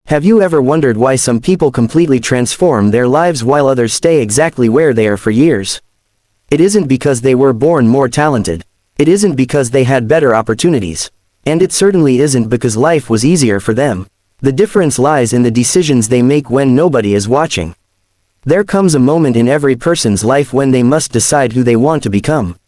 Have you ever wondered why some people completely transform their lives while others stay exactly where they are for years? It isn't because they were born more talented. It isn't because they had better opportunities. And it certainly isn't because life was easier for them. The difference lies in the decisions they make when nobody is watching. There comes a moment in every person's life when they must decide who they want to become.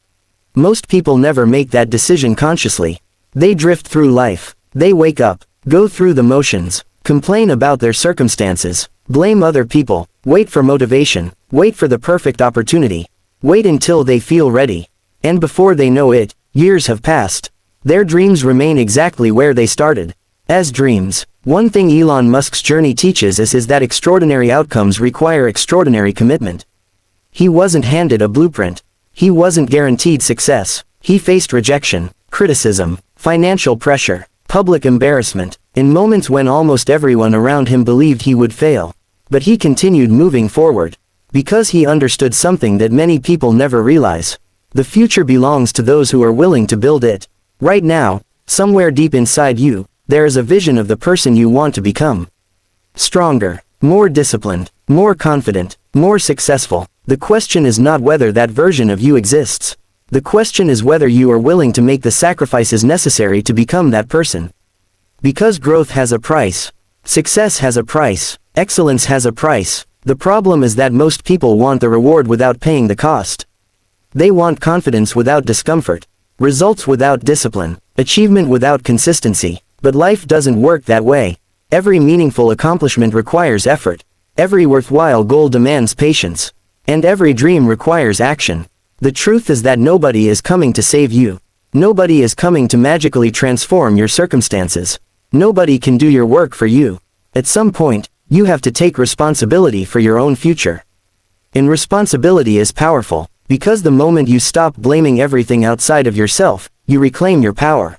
Most people never make that decision consciously. They drift through life. They wake up, go through the motions, complain about their circumstances, blame other people, wait for motivation, wait for the perfect opportunity, wait until they feel ready. And before they know it, years have passed. Their dreams remain exactly where they started. As dreams, one thing Elon Musk's journey teaches us is that extraordinary outcomes require extraordinary commitment. He wasn't handed a blueprint. He wasn't guaranteed success. He faced rejection, criticism, financial pressure, public embarrassment, in moments when almost everyone around him believed he would fail. But he continued moving forward. Because he understood something that many people never realize. The future belongs to those who are willing to build it. Right now, somewhere deep inside you, there is a vision of the person you want to become. Stronger, more disciplined, more confident, more successful. The question is not whether that version of you exists. The question is whether you are willing to make the sacrifices necessary to become that person. Because growth has a price. Success has a price. Excellence has a price. The problem is that most people want the reward without paying the cost. They want confidence without discomfort, results without discipline, achievement without consistency. But life doesn't work that way. Every meaningful accomplishment requires effort. Every worthwhile goal demands patience. And every dream requires action. The truth is that nobody is coming to save you. Nobody is coming to magically transform your circumstances. Nobody can do your work for you. At some point, you have to take responsibility for your own future. And responsibility is powerful, because the moment you stop blaming everything outside of yourself, you reclaim your power.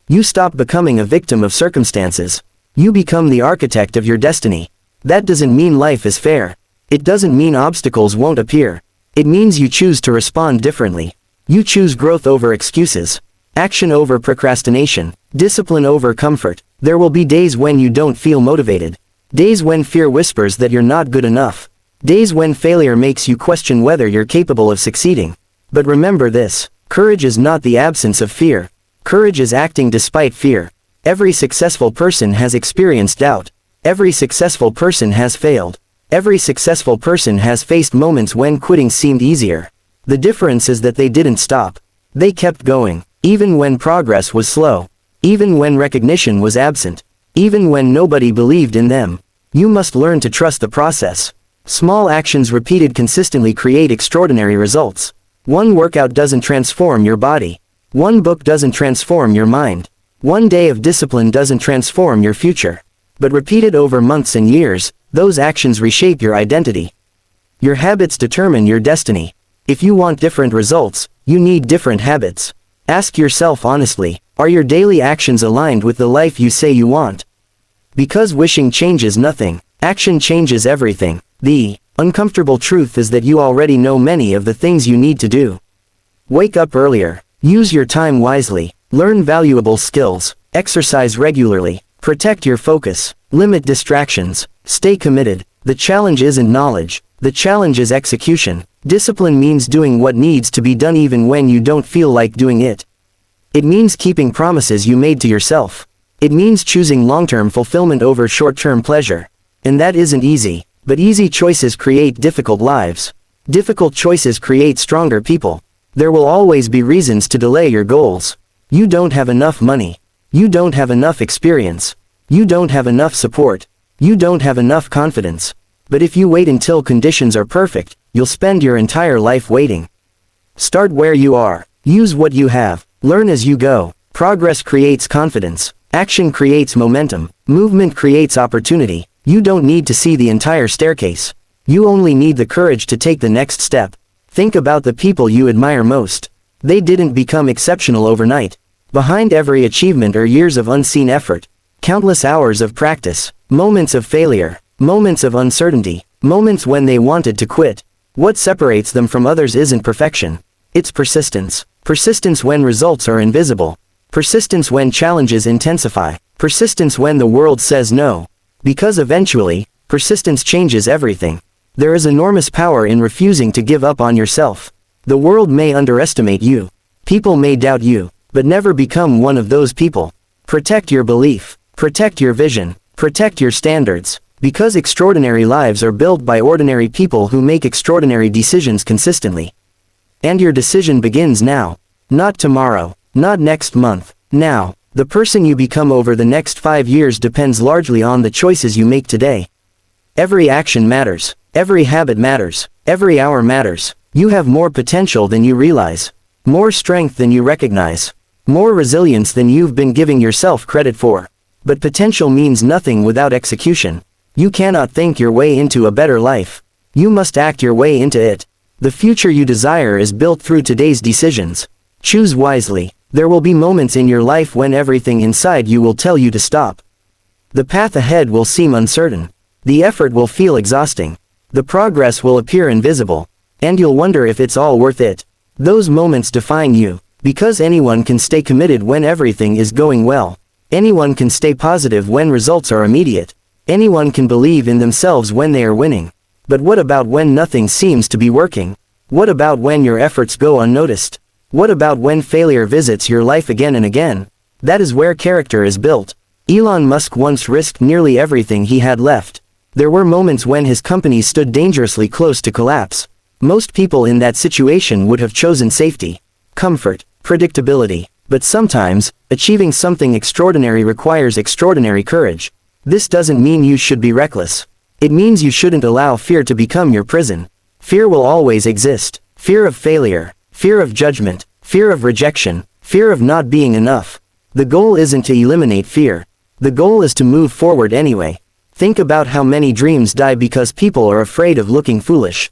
You stop becoming a victim of circumstances. You become the architect of your destiny. That doesn't mean life is fair. It doesn't mean obstacles won't appear. It means you choose to respond differently. You choose growth over excuses, action over procrastination, discipline over comfort. There will be days when you don't feel motivated. Days when fear whispers that you're not good enough. Days when failure makes you question whether you're capable of succeeding. But remember this, courage is not the absence of fear. Courage is acting despite fear. Every successful person has experienced doubt. Every successful person has failed. Every successful person has faced moments when quitting seemed easier. The difference is that they didn't stop. They kept going, even when progress was slow. Even when recognition was absent. Even when nobody believed in them. You must learn to trust the process. Small actions repeated consistently create extraordinary results. One workout doesn't transform your body. One book doesn't transform your mind. One day of discipline doesn't transform your future. But repeated over months and years, those actions reshape your identity. Your habits determine your destiny. If you want different results, you need different habits. Ask yourself honestly, are your daily actions aligned with the life you say you want? Because wishing changes nothing, action changes everything. The uncomfortable truth is that you already know many of the things you need to do. Wake up earlier. Use your time wisely, learn valuable skills, exercise regularly, protect your focus, limit distractions, stay committed. The challenge isn't knowledge, the challenge is execution. Discipline means doing what needs to be done even when you don't feel like doing it. It means keeping promises you made to yourself. It means choosing long-term fulfillment over short-term pleasure. And that isn't easy, but easy choices create difficult lives. Difficult choices create stronger people. There will always be reasons to delay your goals. You don't have enough money. You don't have enough experience. You don't have enough support. You don't have enough confidence. But if you wait until conditions are perfect, you'll spend your entire life waiting. Start where you are. Use what you have. Learn as you go. Progress creates confidence. Action creates momentum. Movement creates opportunity. You don't need to see the entire staircase. You only need the courage to take the next step. Think about the people you admire most. They didn't become exceptional overnight. Behind every achievement are years of unseen effort, countless hours of practice, moments of failure, moments of uncertainty, moments when they wanted to quit. What separates them from others isn't perfection. It's persistence. Persistence when results are invisible. Persistence when challenges intensify. Persistence when the world says no. Because eventually, persistence changes everything. There is enormous power in refusing to give up on yourself. The world may underestimate you. People may doubt you, but never become one of those people. Protect your belief. Protect your vision. Protect your standards. Because extraordinary lives are built by ordinary people who make extraordinary decisions consistently. And your decision begins now. Not tomorrow. Not next month. Now. The person you become over the next 5 years depends largely on the choices you make today. Every action matters. Every habit matters. Every hour matters. You have more potential than you realize. More strength than you recognize. More resilience than you've been giving yourself credit for. But potential means nothing without execution. You cannot think your way into a better life. You must act your way into it. The future you desire is built through today's decisions. Choose wisely. There will be moments in your life when everything inside you will tell you to stop. The path ahead will seem uncertain. The effort will feel exhausting. The progress will appear invisible. And you'll wonder if it's all worth it. Those moments define you. Because anyone can stay committed when everything is going well. Anyone can stay positive when results are immediate. Anyone can believe in themselves when they are winning. But what about when nothing seems to be working? What about when your efforts go unnoticed? What about when failure visits your life again and again? That is where character is built. Elon Musk once risked nearly everything he had left. There were moments when his company stood dangerously close to collapse. Most people in that situation would have chosen safety, comfort, predictability. But sometimes, achieving something extraordinary requires extraordinary courage. This doesn't mean you should be reckless. It means you shouldn't allow fear to become your prison. Fear will always exist. Fear of failure, fear of judgment, fear of rejection, fear of not being enough. The goal isn't to eliminate fear. The goal is to move forward anyway. Think about how many dreams die because people are afraid of looking foolish.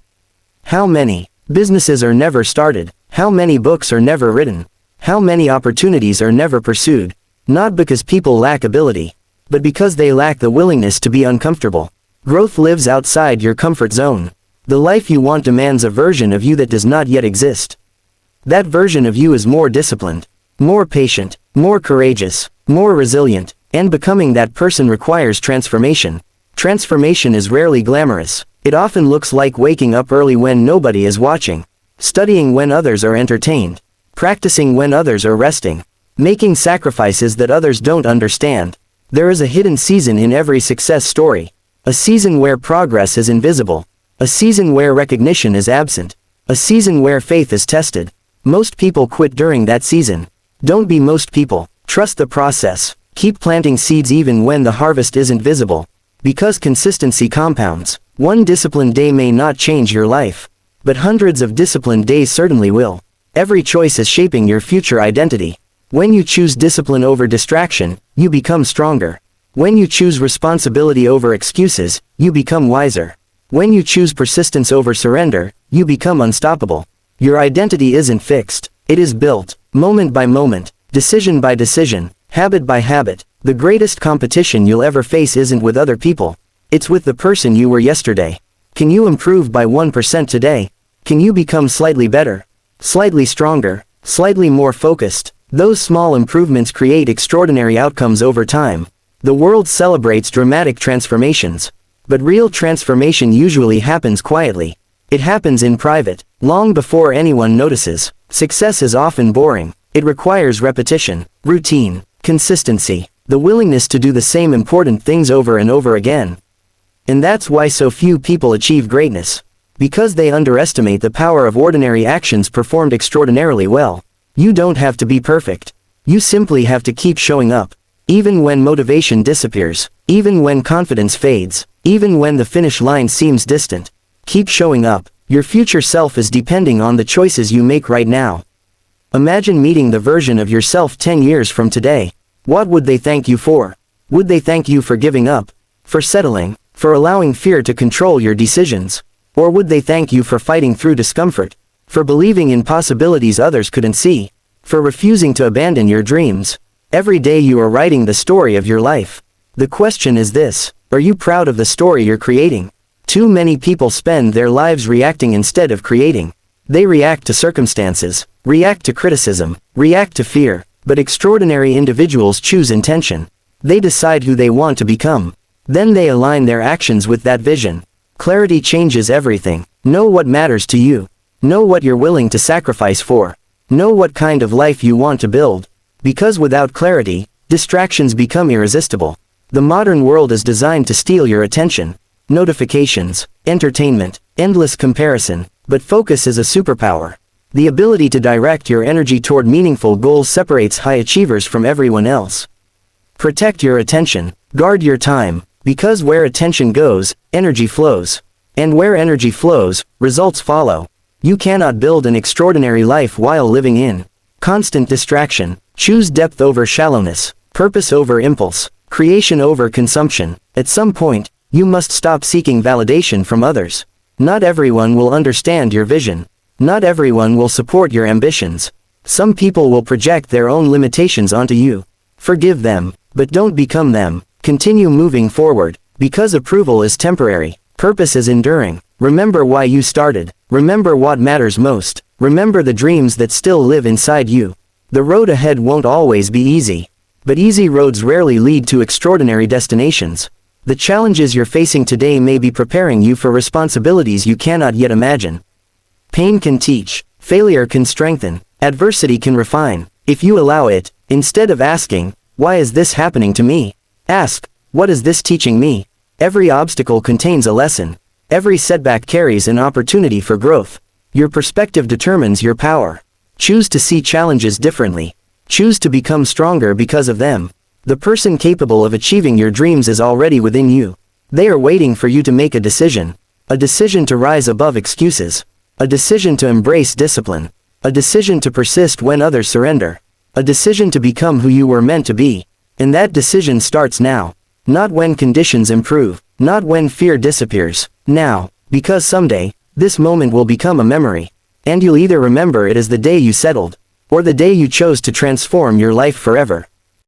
How many businesses are never started? How many books are never written? How many opportunities are never pursued? Not because people lack ability, but because they lack the willingness to be uncomfortable. Growth lives outside your comfort zone. The life you want demands a version of you that does not yet exist. That version of you is more disciplined, more patient, more courageous, more resilient, and becoming that person requires transformation. Transformation is rarely glamorous. It often looks like waking up early when nobody is watching, studying when others are entertained, practicing when others are resting, making sacrifices that others don't understand. There is a hidden season in every success story. A season where progress is invisible. A season where recognition is absent. A season where faith is tested. Most people quit during that season. Don't be most people. Trust the process. Keep planting seeds even when the harvest isn't visible. Because consistency compounds. One disciplined day may not change your life. But hundreds of disciplined days certainly will. Every choice is shaping your future identity. When you choose discipline over distraction, you become stronger. When you choose responsibility over excuses, you become wiser. When you choose persistence over surrender, you become unstoppable. Your identity isn't fixed. It is built, moment by moment, decision by decision, habit by habit. The greatest competition you'll ever face isn't with other people. It's with the person you were yesterday. Can you improve by 1% today? Can you become slightly better? Slightly stronger? Slightly more focused? Those small improvements create extraordinary outcomes over time. The world celebrates dramatic transformations. But real transformation usually happens quietly. It happens in private, long before anyone notices. Success is often boring. It requires repetition, routine, consistency, the willingness to do the same important things over and over again. And that's why so few people achieve greatness. Because they underestimate the power of ordinary actions performed extraordinarily well. You don't have to be perfect. You simply have to keep showing up. Even when motivation disappears, even when confidence fades, even when the finish line seems distant. Keep showing up. Your future self is depending on the choices you make right now. Imagine meeting the version of yourself 10 years from today. What would they thank you for? Would they thank you for giving up? For settling? For allowing fear to control your decisions? Or would they thank you for fighting through discomfort? For believing in possibilities others couldn't see? For refusing to abandon your dreams? Every day you are writing the story of your life. The question is this: are you proud of the story you're creating? Too many people spend their lives reacting instead of creating. They react to circumstances, react to criticism, react to fear, but extraordinary individuals choose intention. They decide who they want to become. Then they align their actions with that vision. Clarity changes everything. Know what matters to you. Know what you're willing to sacrifice for. Know what kind of life you want to build. Because without clarity, distractions become irresistible. The modern world is designed to steal your attention. Notifications, entertainment, endless comparison, but focus is a superpower. The ability to direct your energy toward meaningful goals separates high achievers from everyone else. Protect your attention. Guard your time, because where attention goes, energy flows. And where energy flows, results follow. You cannot build an extraordinary life while living in constant distraction. Choose depth over shallowness, purpose over impulse, creation over consumption. At some point, you must stop seeking validation from others. Not everyone will understand your vision. Not everyone will support your ambitions. Some people will project their own limitations onto you. Forgive them, but don't become them. Continue moving forward, because approval is temporary, purpose is enduring. Remember why you started. Remember what matters most. Remember the dreams that still live inside you. The road ahead won't always be easy. But easy roads rarely lead to extraordinary destinations. The challenges you're facing today may be preparing you for responsibilities you cannot yet imagine. Pain can teach. Failure can strengthen. Adversity can refine. If you allow it, instead of asking, "Why is this happening to me?" ask, "What is this teaching me?" Every obstacle contains a lesson. Every setback carries an opportunity for growth. Your perspective determines your power. Choose to see challenges differently. Choose to become stronger because of them. The person capable of achieving your dreams is already within you. They are waiting for you to make a decision. A decision to rise above excuses. A decision to embrace discipline. A decision to persist when others surrender. A decision to become who you were meant to be. And that decision starts now. Not when conditions improve. Not when fear disappears. Now. Because someday, this moment will become a memory. And you'll either remember it as the day you settled, or the day you chose to transform your life forever.